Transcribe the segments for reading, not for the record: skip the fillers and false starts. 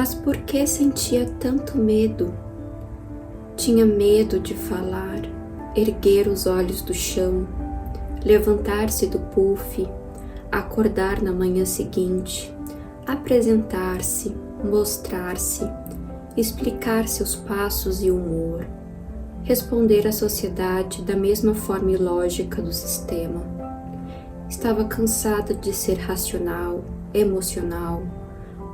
Mas por que sentia tanto medo? Tinha medo de falar, erguer os olhos do chão, levantar-se do puff, acordar na manhã seguinte, apresentar-se, mostrar-se, explicar seus passos e humor, responder à sociedade da mesma forma ilógica do sistema. Estava cansada de ser racional, emocional,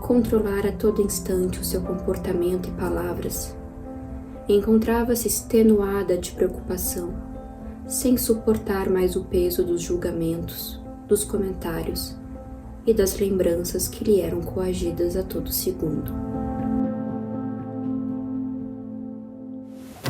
controlar a todo instante o seu comportamento e palavras. Encontrava-se extenuada de preocupação, sem suportar mais o peso dos julgamentos, dos comentários e das lembranças que lhe eram coagidas a todo segundo.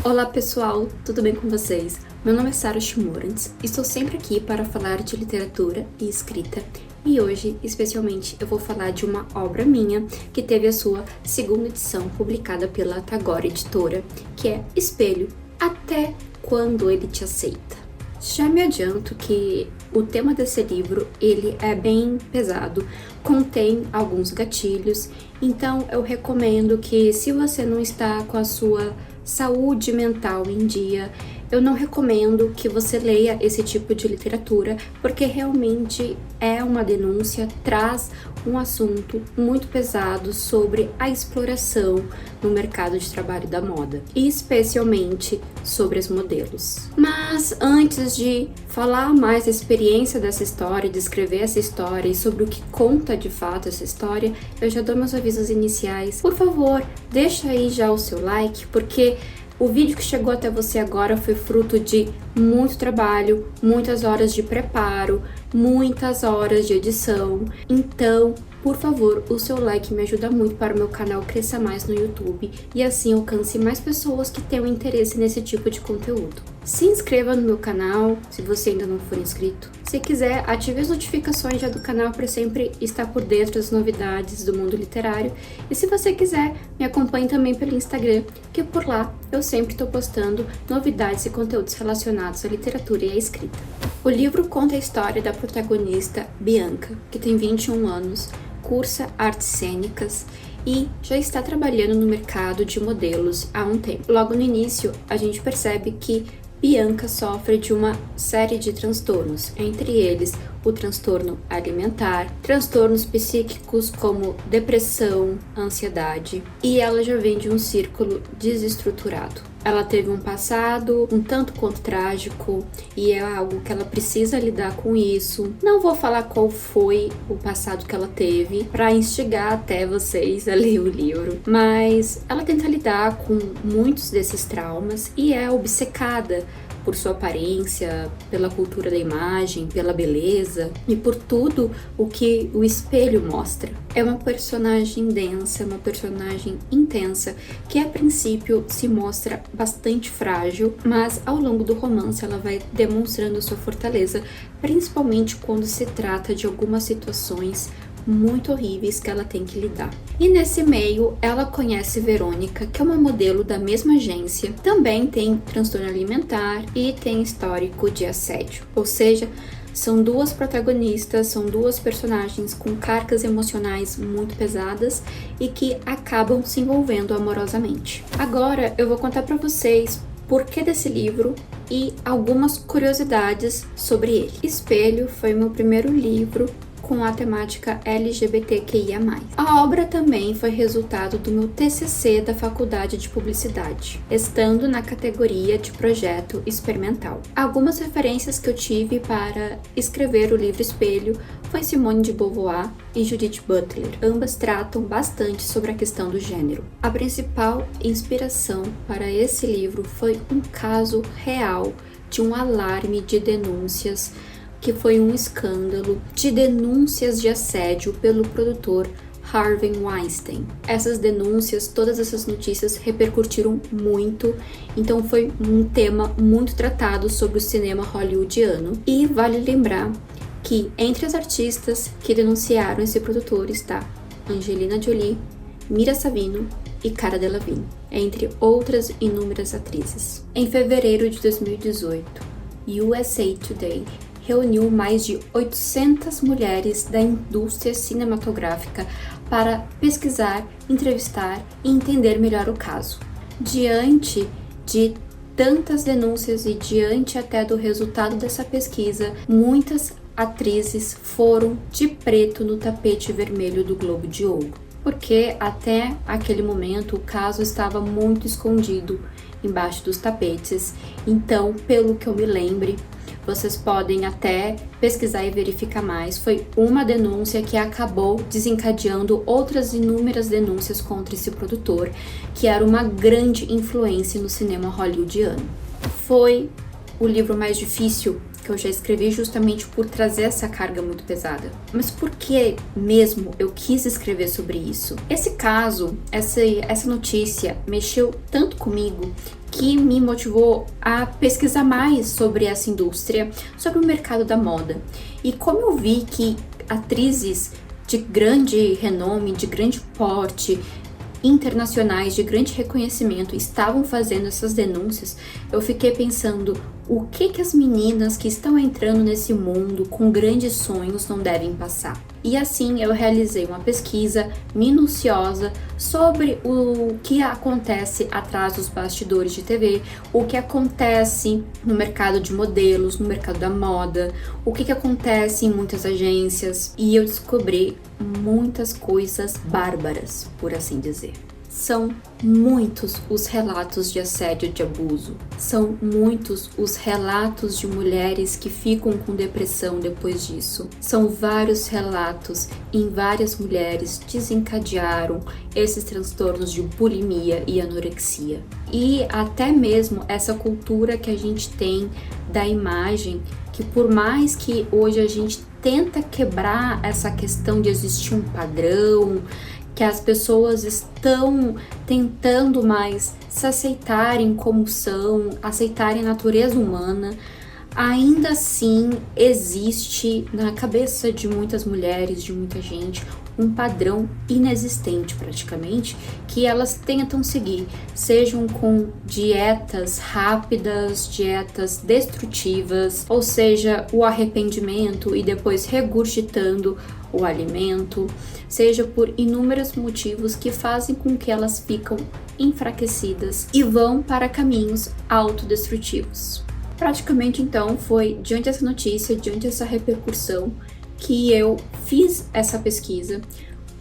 Olá pessoal, tudo bem com vocês? Meu nome é Sara Schmorantz, estou sempre aqui para falar de literatura e escrita e hoje, especialmente, eu vou falar de uma obra minha que teve a sua segunda edição publicada pela Tagore Editora, que é Espelho, Até Quando Ele Te Aceita. Já me adianto que o tema desse livro, ele é bem pesado, contém alguns gatilhos, então eu recomendo que se você não está com a sua saúde mental em dia, eu não recomendo que você leia esse tipo de literatura, porque realmente é uma denúncia, traz um assunto muito pesado sobre a exploração no mercado de trabalho da moda, e especialmente sobre os modelos. Mas antes de falar mais da experiência dessa história, de escrever essa história e sobre o que conta de fato essa história, eu já dou meus avisos iniciais. Por favor, deixa aí já o seu like, porque o vídeo que chegou até você agora foi fruto de muito trabalho, muitas horas de preparo, muitas horas de edição. Então, por favor, o seu like me ajuda muito para o meu canal crescer mais no YouTube e assim alcance mais pessoas que tenham interesse nesse tipo de conteúdo. Se inscreva no meu canal, se você ainda não for inscrito. Se quiser, ative as notificações já do canal para sempre estar por dentro das novidades do mundo literário. E se você quiser, me acompanhe também pelo Instagram, que por lá eu sempre estou postando novidades e conteúdos relacionados à literatura e à escrita. O livro conta a história da protagonista Bianca, que tem 21 anos, cursa artes cênicas e já está trabalhando no mercado de modelos há um tempo. Logo no início, a gente percebe que Bianca sofre de uma série de transtornos, entre eles o transtorno alimentar, transtornos psíquicos como depressão, ansiedade, e ela já vem de um círculo desestruturado. Ela teve um passado um tanto quanto trágico e é algo que ela precisa lidar com isso. Não vou falar qual foi o passado que ela teve para instigar até vocês a ler o livro, mas ela tenta lidar com muitos desses traumas e é obcecada por sua aparência, pela cultura da imagem, pela beleza e por tudo o que o espelho mostra. É uma personagem densa, uma personagem intensa, que a princípio se mostra bastante frágil, mas ao longo do romance ela vai demonstrando sua fortaleza, principalmente quando se trata de algumas situações muito horríveis que ela tem que lidar. E nesse meio, ela conhece Verônica, que é uma modelo da mesma agência, também tem transtorno alimentar e tem histórico de assédio. Ou seja, são duas protagonistas, são duas personagens com cargas emocionais muito pesadas e que acabam se envolvendo amorosamente. Agora eu vou contar para vocês por que desse livro e algumas curiosidades sobre ele. Espelho foi meu primeiro livro com a temática LGBTQIA+. A obra também foi resultado do meu TCC da Faculdade de Publicidade, estando na categoria de projeto experimental. Algumas referências que eu tive para escrever o livro Espelho foi Simone de Beauvoir e Judith Butler. Ambas tratam bastante sobre a questão do gênero. A principal inspiração para esse livro foi um caso real de um alarme de denúncias que foi um escândalo de denúncias de assédio pelo produtor Harvey Weinstein. Essas denúncias, todas essas notícias repercutiram muito, então foi um tema muito tratado sobre o cinema hollywoodiano. E vale lembrar que entre as artistas que denunciaram esse produtor está Angelina Jolie, Mira Savino e Cara Delevingne, entre outras inúmeras atrizes. Em fevereiro de 2018, USA Today reuniu mais de 800 mulheres da indústria cinematográfica para pesquisar, entrevistar e entender melhor o caso. Diante de tantas denúncias e diante até do resultado dessa pesquisa, muitas atrizes foram de preto no tapete vermelho do Globo de Ouro, porque até aquele momento o caso estava muito escondido embaixo dos tapetes. Então, pelo que eu me lembre, vocês podem até pesquisar e verificar mais, foi uma denúncia que acabou desencadeando outras inúmeras denúncias contra esse produtor, que era uma grande influência no cinema hollywoodiano. Foi o livro mais difícil que eu já escrevi, justamente por trazer essa carga muito pesada. Mas por que mesmo eu quis escrever sobre isso? Esse caso, essa notícia mexeu tanto comigo que me motivou a pesquisar mais sobre essa indústria, sobre o mercado da moda. E como eu vi que atrizes de grande renome, de grande porte, internacionais de grande reconhecimento estavam fazendo essas denúncias, eu fiquei pensando o que as meninas que estão entrando nesse mundo com grandes sonhos não devem passar. E assim eu realizei uma pesquisa minuciosa sobre o que acontece atrás dos bastidores de TV, o que acontece no mercado de modelos, no mercado da moda, o que acontece em muitas agências, e eu descobri muitas coisas bárbaras, por assim dizer. São muitos os relatos de assédio e de abuso. São muitos os relatos de mulheres que ficam com depressão depois disso. São vários relatos em várias mulheres desencadearam esses transtornos de bulimia e anorexia. E até mesmo essa cultura que a gente tem da imagem, que por mais que hoje a gente tenta quebrar essa questão de existir um padrão, que as pessoas estão tentando mais se aceitarem como são, aceitarem a natureza humana, ainda assim existe na cabeça de muitas mulheres, de muita gente, um padrão inexistente praticamente, que elas tentam seguir, sejam com dietas rápidas, dietas destrutivas, ou seja, o arrependimento e depois regurgitando o alimento, seja por inúmeros motivos que fazem com que elas ficam enfraquecidas e vão para caminhos autodestrutivos. Praticamente então foi diante dessa notícia, diante dessa repercussão, que eu fiz essa pesquisa.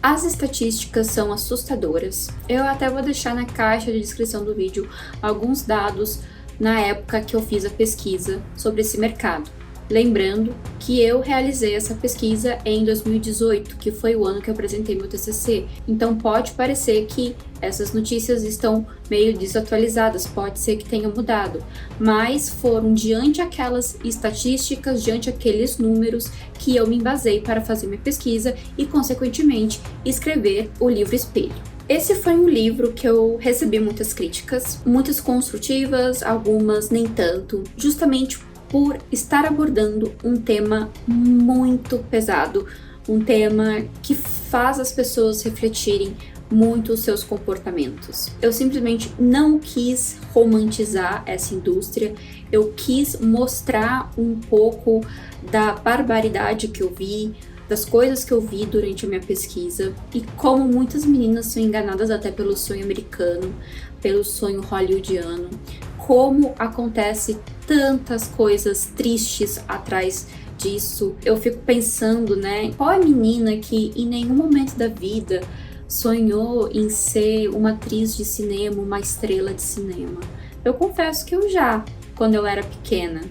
As estatísticas são assustadoras. Eu até vou deixar na caixa de descrição do vídeo alguns dados na época que eu fiz a pesquisa sobre esse mercado. Lembrando que eu realizei essa pesquisa em 2018, que foi o ano que eu apresentei meu TCC. Então pode parecer que essas notícias estão meio desatualizadas, pode ser que tenha mudado, mas foram diante aquelas estatísticas, diante aqueles números que eu me embasei para fazer minha pesquisa e, consequentemente, escrever o livro Espelho. Esse foi um livro que eu recebi muitas críticas, muitas construtivas, algumas nem tanto, justamente por estar abordando um tema muito pesado, um tema que faz as pessoas refletirem muito os seus comportamentos. Eu simplesmente não quis romantizar essa indústria, eu quis mostrar um pouco da barbaridade que eu vi, das coisas que eu vi durante a minha pesquisa e como muitas meninas são enganadas até pelo sonho americano, pelo sonho hollywoodiano, como acontece tantas coisas tristes atrás disso. Eu fico pensando, né, qual é a menina que em nenhum momento da vida sonhou em ser uma atriz de cinema, uma estrela de cinema? Eu confesso que eu já, quando eu era pequena,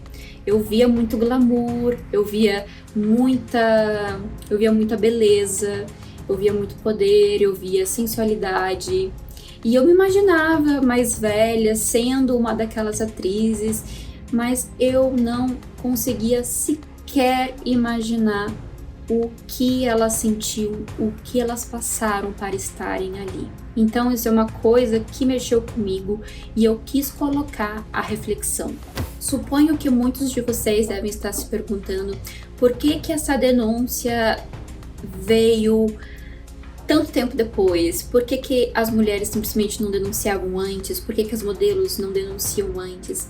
eu via muito glamour, eu via muita beleza, eu via muito poder, eu via sensualidade. E eu me imaginava mais velha, sendo uma daquelas atrizes, mas eu não conseguia sequer imaginar o que elas sentiam, o que elas passaram para estarem ali. Então isso é uma coisa que mexeu comigo e eu quis colocar a reflexão. Suponho que muitos de vocês devem estar se perguntando por que essa denúncia veio tanto tempo depois, por que as mulheres simplesmente não denunciavam antes, por que as modelos não denunciam antes.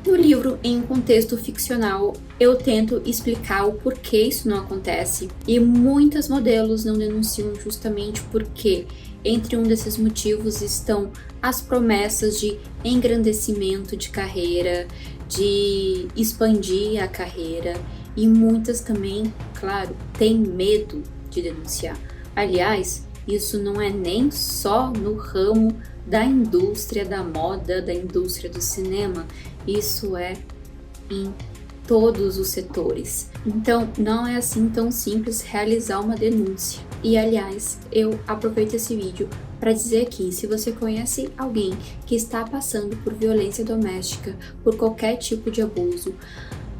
No livro, em um contexto ficcional, eu tento explicar o porquê isso não acontece, e muitos modelos não denunciam justamente porque entre um desses motivos estão as promessas de engrandecimento de carreira, de expandir a carreira, e muitas também, claro, têm medo de denunciar. Aliás, isso não é nem só no ramo da indústria da moda, da indústria do cinema, isso é em todos os setores. Então, não é assim tão simples realizar uma denúncia. E, aliás, eu aproveito esse vídeo para dizer aqui, se você conhece alguém que está passando por violência doméstica, por qualquer tipo de abuso,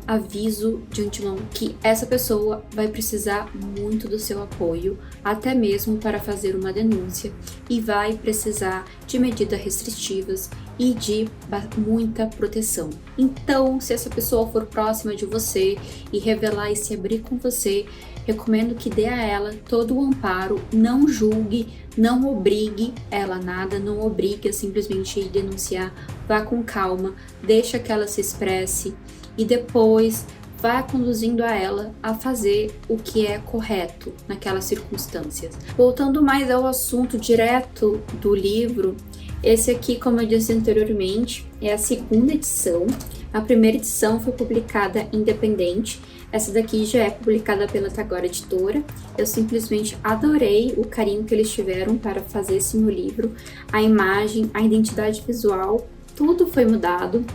aviso de antemão que essa pessoa vai precisar muito do seu apoio, até mesmo para fazer uma denúncia, e vai precisar de medidas restritivas e de muita proteção. Então, se essa pessoa for próxima de você e revelar e se abrir com você, recomendo que dê a ela todo o amparo, não julgue, não obrigue ela a nada, não obrigue a simplesmente ir denunciar, vá com calma, deixa que ela se expresse, e depois vá conduzindo a ela a fazer o que é correto naquelas circunstâncias. Voltando mais ao assunto direto do livro, esse aqui, como eu disse anteriormente, é a segunda edição. A primeira edição foi publicada independente, essa daqui já é publicada pela Tagore Editora. Eu simplesmente adorei o carinho que eles tiveram para fazer esse meu livro. A imagem, a identidade visual, tudo foi mudado.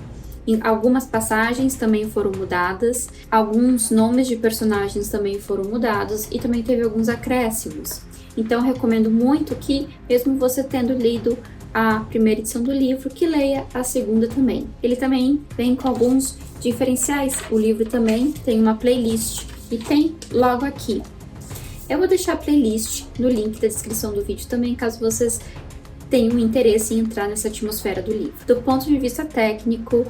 Algumas passagens também foram mudadas, alguns nomes de personagens também foram mudados e também teve alguns acréscimos. Então recomendo muito que, mesmo você tendo lido a primeira edição do livro, que leia a segunda também. Ele também vem com alguns diferenciais. O livro também tem uma playlist e tem logo aqui. Eu vou deixar a playlist no link da descrição do vídeo também, caso vocês tenham interesse em entrar nessa atmosfera do livro. Do ponto de vista técnico,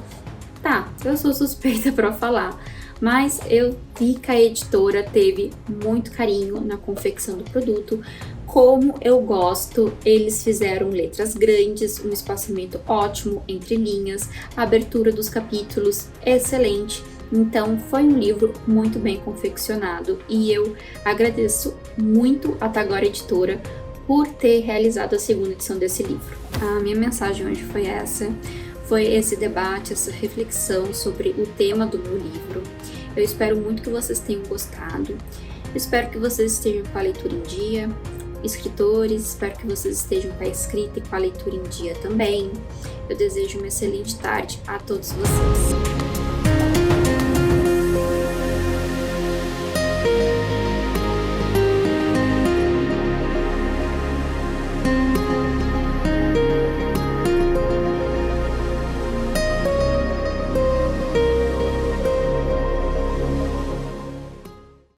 eu sou suspeita para falar, mas eu vi que a editora teve muito carinho na confecção do produto. Como eu gosto, eles fizeram letras grandes, um espaçamento ótimo entre linhas, a abertura dos capítulos excelente. Então foi um livro muito bem confeccionado e eu agradeço muito a Tagore Editora por ter realizado a segunda edição desse livro. A minha mensagem hoje foi essa. Foi esse debate, essa reflexão sobre o tema do meu livro. Eu espero muito que vocês tenham gostado. Eu espero que vocês estejam com a leitura em dia. Escritores, espero que vocês estejam com a escrita e com a leitura em dia também. Eu desejo uma excelente tarde a todos vocês.